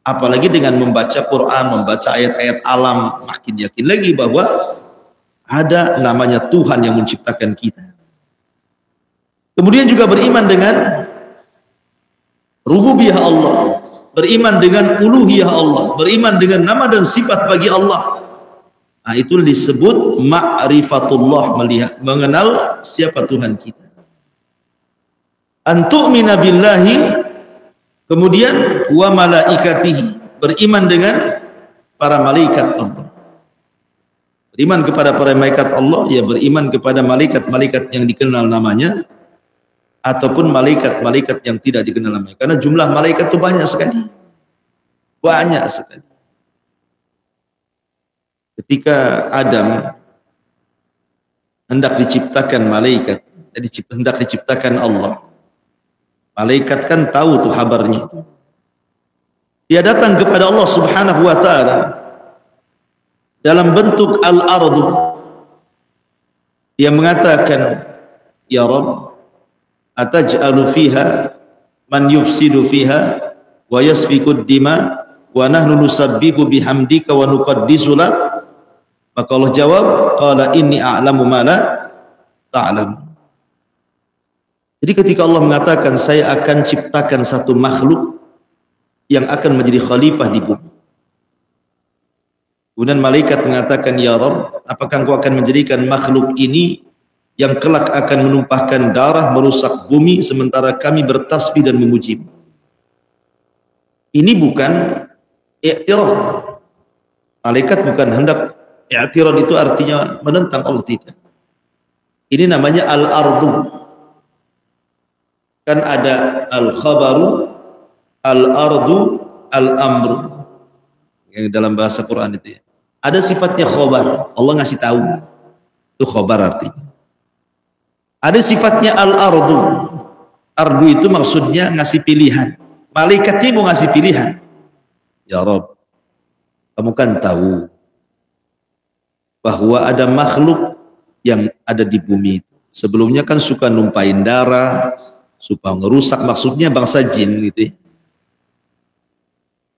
Apalagi dengan membaca Quran, membaca ayat-ayat alam, makin yakin lagi bahwa ada namanya Tuhan yang menciptakan kita. Kemudian juga beriman dengan rububiyah Allah, beriman dengan uluhiyah Allah, beriman dengan nama dan sifat bagi Allah. Nah, itu disebut ma'rifatullah, melihat, mengenal siapa Tuhan kita. Antu'mina billahi, kemudian wa malaikatihi, beriman dengan para malaikat Allah. Beriman kepada para malaikat Allah, ya beriman kepada malaikat-malaikat yang dikenal namanya. ataupun malaikat-malaikat yang tidak dikenal namanya. Karena jumlah malaikat itu banyak sekali. Banyak sekali. Ketika Adam hendak diciptakan malaikat, hendak diciptakan Allah, malaikat kan tahu tuh kabarnya itu. Dia datang kepada Allah Subhanahu wa ta'ala dalam bentuk al-ardu. Dia mengatakan, ya Rabb, ataj'alu fiha man yufsidu fiha wa yasfiku dima wa nahnu nusabbihu bihamdika wa nuqaddisu lak. Maka Allah jawab, qala inni a'lamu ma la ta'lam. Jadi ketika Allah mengatakan, saya akan ciptakan satu makhluk yang akan menjadi khalifah di bumi. Kemudian malaikat mengatakan, ya Rabb, apakah engkau akan menjadikan makhluk ini yang kelak akan menumpahkan darah, merusak bumi, sementara kami bertasbih dan memuji. Ini bukan i'tirad. Malaikat bukan hendak i'tirad, itu artinya menentang Allah, tidak. Ini namanya al-ardu. Kan ada al-khabaru, al-ardu, al-amru. Yang dalam bahasa Quran itu ya. Ada sifatnya khobar, Allah ngasih tahu. Itu khobar artinya. Ada sifatnya al-ardu. Ardu itu maksudnya ngasih pilihan. Malaikatnya mau ngasih pilihan. Ya Rabb, kamu kan tahu bahwa ada makhluk yang ada di bumi itu. Sebelumnya kan suka numpain darah, suka ngerusak, maksudnya bangsa jin gitu ya.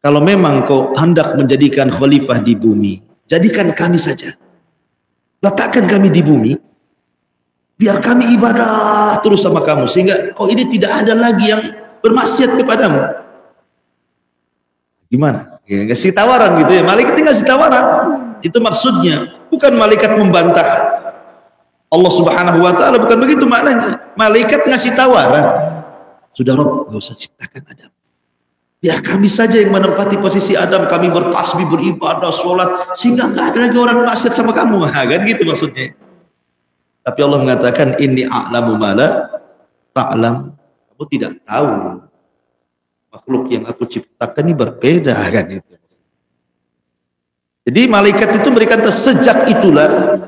Kalau memang kau hendak menjadikan khalifah di bumi, jadikan kami saja. Letakkan kami di bumi, biar kami ibadah terus sama kamu, sehingga kau ini tidak ada lagi yang bermaksiat kepadamu. Gimana? Ya, ngasih tawaran gitu ya. Malaikat ngasih tawaran. Itu maksudnya. Bukan malaikat membantah Allah Subhanahu wa ta'ala, bukan begitu maknanya. Malaikat ngasih tawaran. Sudah Rabb, gak usah ciptakan Adam. Biar kami saja yang menempati posisi Adam, kami bertasbih, beribadah, sholat, sehingga nggak ada lagi orang maksiat sama kamu. Nah, kan gitu maksudnya. Tapi Allah mengatakan, inni a'lamu ma la ta'lam. Kamu tidak tahu makhluk yang aku ciptakan ini berbeda, kan itu. Jadi malaikat itu memberikan sejak itulah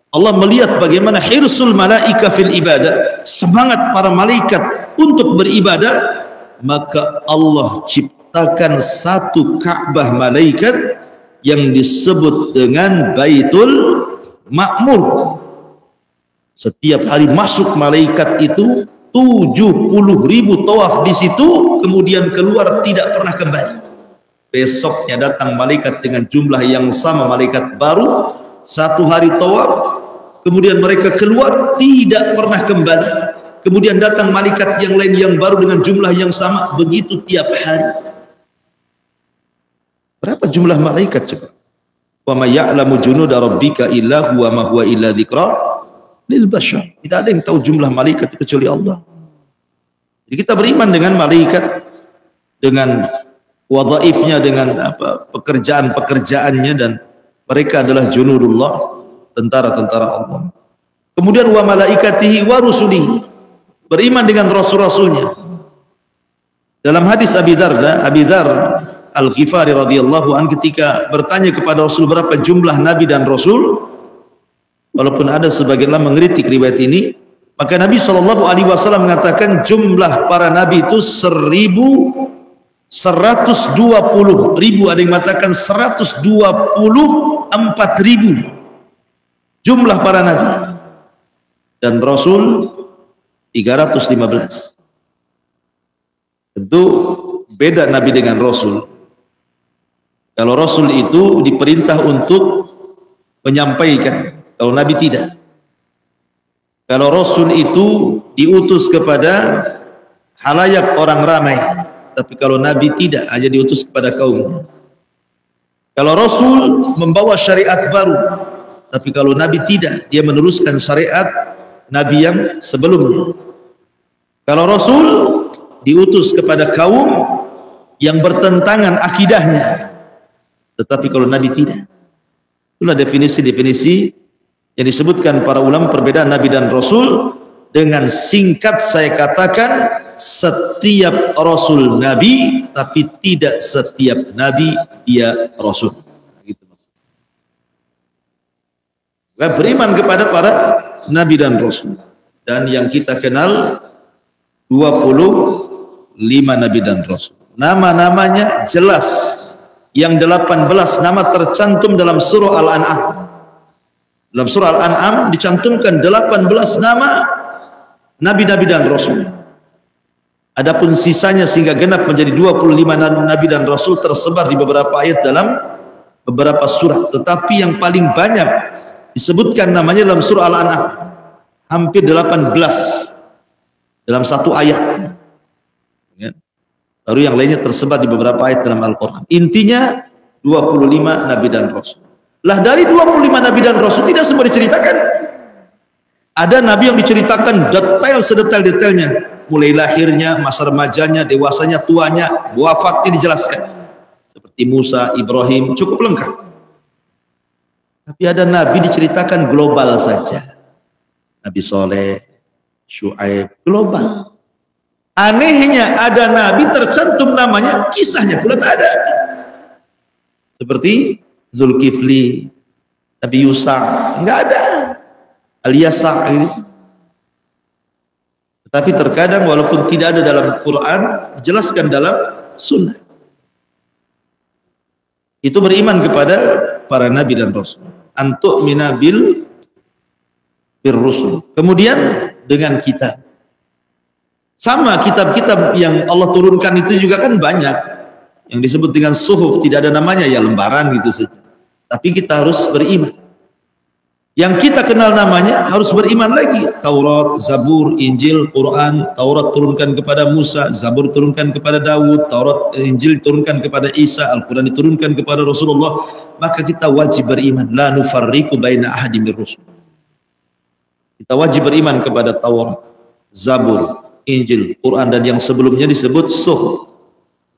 Allah melihat bagaimana hirsul malaika fil ibadah, semangat para malaikat untuk beribadah. Maka Allah ciptakan satu Ka'bah malaikat yang disebut dengan Baitul Ma'mur. Setiap hari masuk malaikat itu 70.000 tawaf di situ, kemudian keluar tidak pernah kembali. Besoknya datang malaikat dengan jumlah yang sama, malaikat baru, satu hari tawaf, kemudian mereka keluar tidak pernah kembali. Kemudian datang malaikat yang lain yang baru dengan jumlah yang sama, begitu tiap hari. Berapa jumlah malaikat coba? Wa may ya'lamu junuda rabbika illa huwa ma huwa illa dzikra lil bashar. Tidak ada yang tahu jumlah malaikat kecuali Allah. Jadi kita beriman dengan malaikat, dengan wadhaifnya, dengan apa pekerjaan-pekerjaannya, dan mereka adalah junudullah, tentara-tentara Allah. Kemudian wa malaikatihi wa rusulihi, beriman dengan rasul-rasulnya. Dalam hadis Abi Dzar Al-Ghifari radhiyallahu anhu ketika bertanya kepada Rasul berapa jumlah nabi dan rasul, walaupun ada sebagian ulama mengkritik riwayat ini, maka Nabi SAW mengatakan jumlah para nabi itu 1.120.000, ada yang mengatakan 124.000 jumlah para nabi dan rasul 315. Tentu beda nabi dengan rasul. Kalau rasul itu diperintah untuk menyampaikan, kalau nabi tidak. Kalau rasul itu diutus kepada halayak orang ramai, tapi kalau nabi tidak, hanya diutus kepada kaumnya. Kalau rasul membawa syariat baru, tapi kalau nabi tidak, dia meneruskan syariat nabi yang sebelumnya. Kalau rasul diutus kepada kaum yang bertentangan akidahnya, tetapi kalau nabi tidak. Itulah definisi-definisi yang disebutkan para ulama perbedaan nabi dan rasul. dengan singkat saya katakan setiap Rasul Nabi, tapi tidak setiap Nabi dia Rasul. Gitu. Beriman kepada para Nabi dan Rasul. Dan yang kita kenal 25 Nabi dan Rasul. Nama-namanya jelas. Yang 18 nama tercantum dalam surah Al-An'am. Dalam surah Al-An'am dicantumkan 18 nama Nabi-Nabi dan Rasul. Adapun sisanya sehingga genap menjadi 25 Nabi dan Rasul tersebar di beberapa ayat dalam beberapa surat. Tetapi yang paling banyak disebutkan namanya dalam surah Al-An'am. Hampir 18 dalam satu ayat. Ya. Baru yang lainnya tersebar di beberapa ayat dalam Al-Quran. Intinya 25 Nabi dan Rasul. Lah dari 25 Nabi dan Rasul tidak semua diceritakan. Ada Nabi yang diceritakan detail sedetail-detailnya. Mulai lahirnya, masa remajanya, dewasanya, tuanya, wafatnya dijelaskan. Seperti Musa, Ibrahim, cukup lengkap. Tapi ada Nabi diceritakan global saja. Nabi Soleh, Syuaib, global. Anehnya ada Nabi tercantum namanya, kisahnya pula tak ada. Seperti Zulkifli, Nabi Yusa, enggak ada. Al-Yasa gitu. Tetapi terkadang walaupun tidak ada dalam Quran, dijelaskan dalam sunnah. Itu beriman kepada para Nabi dan Rasul. Antuk minabil Rusul. Kemudian dengan kitab. Sama kitab-kitab yang Allah turunkan itu juga kan banyak. Yang disebut dengan suhuf, tidak ada namanya, ya lembaran gitu saja. Tapi kita harus beriman. Yang kita kenal namanya harus beriman lagi. Taurat, Zabur, Injil, Quran. Taurat turunkan kepada Musa, Zabur turunkan kepada Daud, Taurat, Injil turunkan kepada Isa, Al-Quran diturunkan kepada Rasulullah. Maka kita wajib beriman. La nufarriqu baina ahadin mir rusul. Kita wajib beriman kepada Taurat, Zabur, Injil, Quran dan yang sebelumnya disebut suhuf.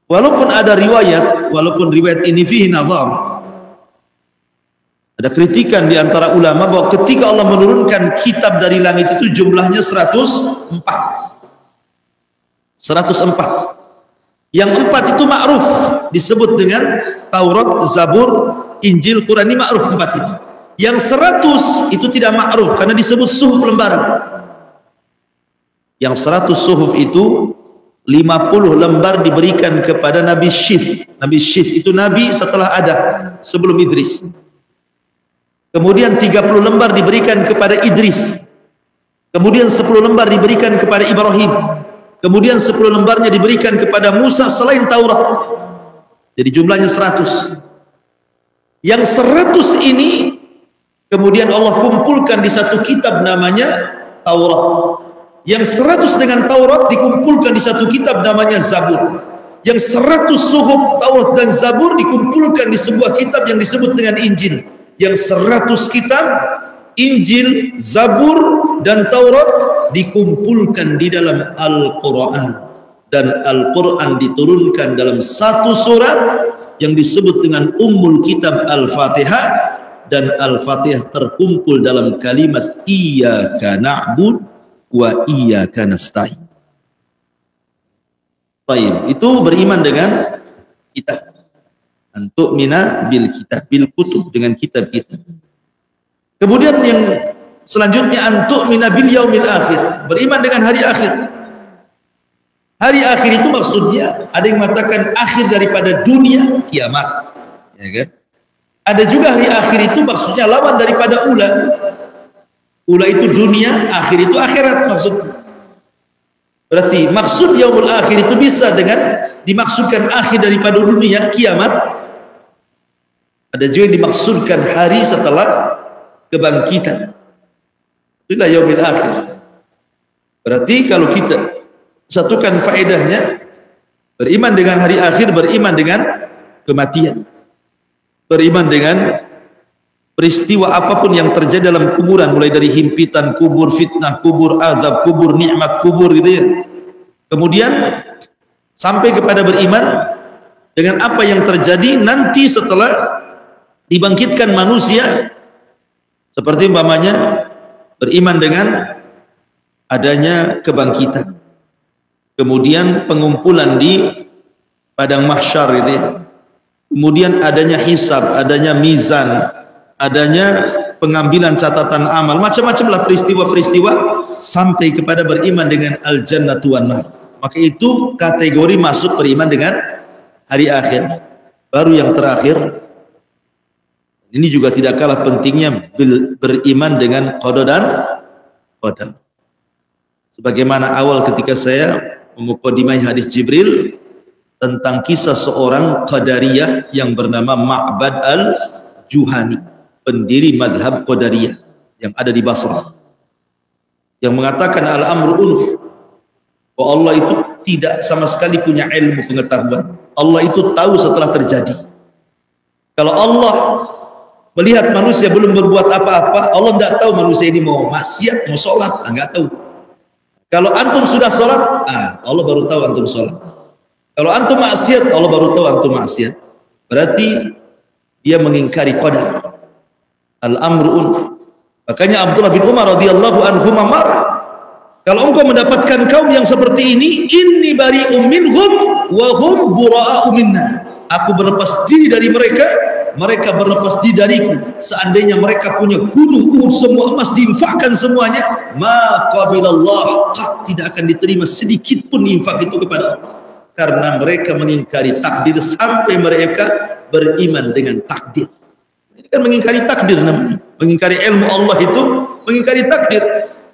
Walaupun ada riwayat, walaupun riwayat ini fihi nazar. Ada kritikan di antara ulama bahwa ketika Allah menurunkan kitab dari langit itu jumlahnya 104. 104. Yang 4 itu ma'ruf, disebut dengan Taurat, Zabur, Injil, Quran, ini ma'ruf 4 ini. Yang 100 itu tidak ma'ruf karena disebut suhuf lembaran. Yang 100 suhuf itu 50 lembar diberikan kepada Nabi Syith. Nabi Syith itu Nabi setelah Adam, sebelum Idris. Kemudian 30 lembar diberikan kepada Idris. Kemudian 10 lembar diberikan kepada Ibrahim. Kemudian 10 lembarnya diberikan kepada Musa selain Taurat. Jadi jumlahnya 100. Yang 100 ini kemudian Allah kumpulkan di satu kitab namanya Taurat. Yang 100 dengan Taurat dikumpulkan di satu kitab namanya Zabur. Yang 100 suhuf Taurat dan Zabur dikumpulkan di sebuah kitab yang disebut dengan Injil. Yang 100 kitab Injil, Zabur dan Taurat dikumpulkan di dalam Al-Quran. Dan Al-Quran diturunkan dalam satu surat yang disebut dengan Ummul Kitab Al-Fatihah. Dan Al-Fatihah terkumpul dalam kalimat Iyyaka na'budu wa iyyaka nasta'in. Baik, itu beriman dengan kitab. Antuk mina bil kitab, bil kutub, dengan kitab-kitab. Kemudian yang selanjutnya antuk mina bil yaumil akhir, beriman dengan hari akhir. Hari akhir itu maksudnya ada yang mengatakan akhir daripada dunia, kiamat, ya kan? Ada juga hari akhir itu maksudnya lawan daripada ula. Ula itu dunia, akhir itu akhirat maksudnya. Berarti maksud yaumul akhir itu bisa dengan dimaksudkan akhir daripada dunia, kiamat. Ada juga yang dimaksudkan hari setelah kebangkitan. Itulah yaumul akhir. Berarti kalau kita satukan faedahnya, beriman dengan hari akhir, beriman dengan kematian. Beriman dengan peristiwa apapun yang terjadi dalam kuburan, mulai dari himpitan kubur, fitnah kubur, azab kubur, nikmat kubur gitu ya. Kemudian sampai kepada beriman dengan apa yang terjadi nanti setelah dibangkitkan manusia, seperti umpamanya beriman dengan adanya kebangkitan, kemudian pengumpulan di padang mahsyar itu ya. Kemudian adanya hisab, adanya mizan, adanya pengambilan catatan amal, macam-macamlah peristiwa-peristiwa sampai kepada beriman dengan al-jannatu wan nar. Maka itu kategori masuk beriman dengan hari akhir. Baru yang terakhir, ini juga tidak kalah pentingnya, beriman dengan qada dan qadar. Sebagaimana awal ketika saya memukadimah hadis Jibril tentang kisah seorang qadariyah yang bernama Ma'bad al-Juhani, pendiri madhab qadariyah yang ada di Basrah, yang mengatakan al-amru unuf, bahwa Allah itu tidak sama sekali punya ilmu pengetahuan. Allah itu tahu setelah terjadi. Kalau Allah melihat manusia belum berbuat apa-apa, Allah tidak tahu manusia ini mau maksiat, mau sholat, enggak tahu. Kalau antum sudah sholat, Allah baru tahu antum sholat. Kalau antum maksiat, Allah baru tahu antum maksiat. Berarti dia mengingkari qadar. Al-amru unuf. Makanya Abdullah bin Umar radhiyallahu anhu marah. Kalau engkau mendapatkan kaum yang seperti ini, inni bari'um minhum wa hum bura'u minna. Aku berlepas diri dari mereka, mereka berlepas diri dariku. Seandainya mereka punya gunung Uhud semua emas diinfakkan semuanya, maqabilallah, tidak akan diterima sedikit pun infak itu kepada Allah. Karena mereka mengingkari takdir sampai mereka beriman dengan takdir. Ini kan mengingkari takdir namanya. Mengingkari ilmu Allah itu mengingkari takdir.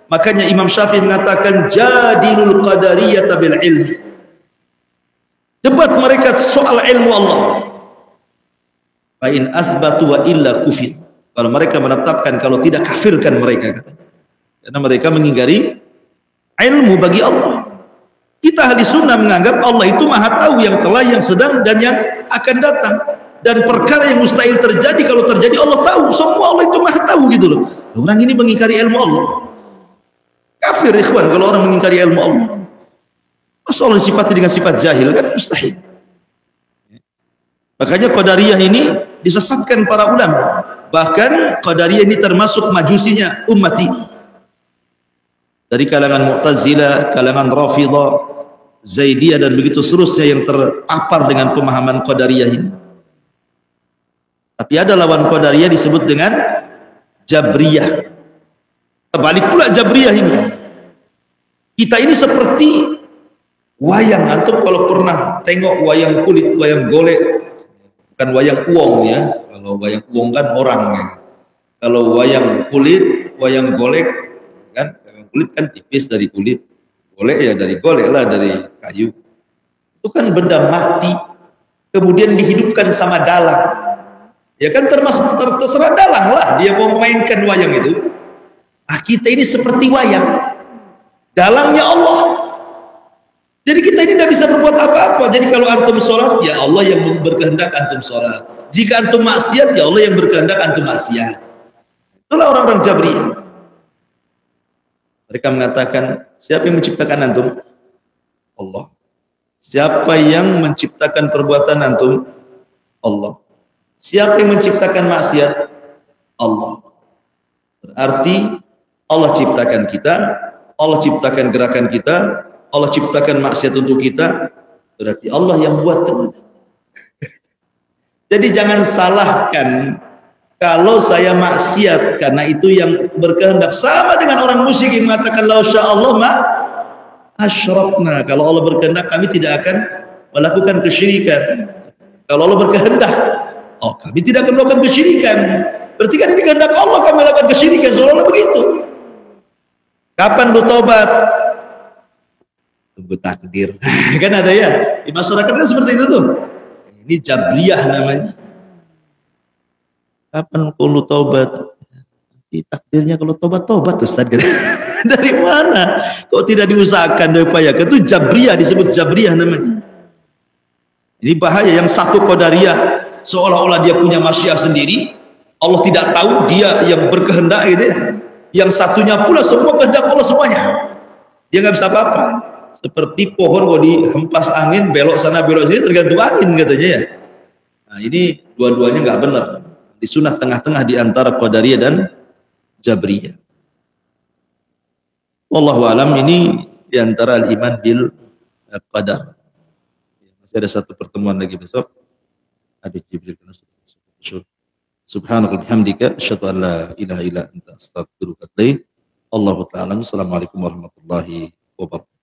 Makanya Imam Syafi'i mengatakan jadilul qadariyata bil ilmi. Debat mereka soal ilmu Allah. Fa in asbatu wa illa kufir. Kalau mereka menetapkan, kalau tidak kafirkan mereka, katanya. Karena mereka mengingkari ilmu bagi Allah. Kita ahli sunnah menganggap Allah itu maha tahu yang telah, yang sedang, dan yang akan datang. Dan perkara yang mustahil terjadi, kalau terjadi Allah tahu. Semua Allah itu maha tahu gitu loh. Orang ini mengingkari ilmu Allah. Kafir ikhwan kalau orang mengingkari ilmu Allah. Masa Allah disifati dengan sifat jahil, kan mustahil. Makanya qadariyah ini disesatkan para ulama. Bahkan qadariyah ini termasuk majusinya umat ini. Dari kalangan Mu'tazilah, kalangan Rafidah, Zaidiyah, dan begitu seterusnya yang terpapar dengan pemahaman qadariyah ini. Tapi ada lawan qadariyah disebut dengan Jabriyah. Terbalik pula Jabriyah ini. Kita ini seperti wayang. Antum kalau pernah tengok wayang kulit, wayang golek, bukan wayang uong ya. Kalau wayang uong kan orangnya. Kalau wayang kulit, wayang golek kan, wayang kulit kan tipis dari kulit, golek ya dari golek lah, dari kayu. Itu kan benda mati kemudian dihidupkan sama dalang. Ya kan terserah dalang lah dia mau memainkan wayang itu. Kita ini seperti wayang, dalangnya Allah. Jadi kita ini tidak bisa berbuat apa-apa. Jadi kalau antum sholat, ya Allah yang berkehendak antum sholat. Jika antum maksiat, ya Allah yang berkehendak antum maksiat. Itulah orang-orang Jabriyah. Mereka mengatakan, siapa yang menciptakan antum? Allah. Siapa yang menciptakan perbuatan antum? Allah. Siapa yang menciptakan maksiat? Allah. Berarti Allah ciptakan kita, Allah ciptakan gerakan kita, Allah ciptakan maksiat untuk kita, berarti Allah yang buat. Jadi jangan salahkan kalau saya maksiat, karena itu yang berkehendak. Sama dengan orang musyrik yang mengatakan la sya'allah ma asyrakna. Kalau Allah berkehendak kami tidak akan melakukan kesyirikan. Kalau Allah berkehendak, kami tidak akan melakukan kesyirikan. Berarti kan ini kehendak Allah kami melakukan kesyirikan. Seolah-olah begitu. Kapan lu tobat? Tunggu takdir. Kan ada ya di masyarakat kan seperti itu tuh. Ini Jabriyah namanya. Kapan lu tobat? Di takdirnya kalau tobat Ustaz. Dari mana? Kok tidak diusahakan, diupayakan? Itu Jabriyah, disebut Jabriyah namanya. Ini bahaya. Yang satu qadariyah seolah-olah dia punya masyiah sendiri. Allah tidak tahu, dia yang berkehendak gitu ya. Yang satunya pula semua kehendak Allah semuanya. Dia nggak bisa apa-apa. Seperti pohon kalau dihempas angin, belok sana belok sini, tergantung angin katanya ya. Nah ini dua-duanya nggak benar. Di sunnah tengah-tengah di antara qadariyah dan Jabriyah. Wallahu alam, ini diantara al-iman bil qadar. Masih ada satu pertemuan lagi besok. Habib Jibril. Subhanaka bihamdika asyhadu an la ilaha illa anta astaghfiruka wa atubu ilaik. Allahu ta'ala. Assalamualaikum warahmatullahi wabarakatuh.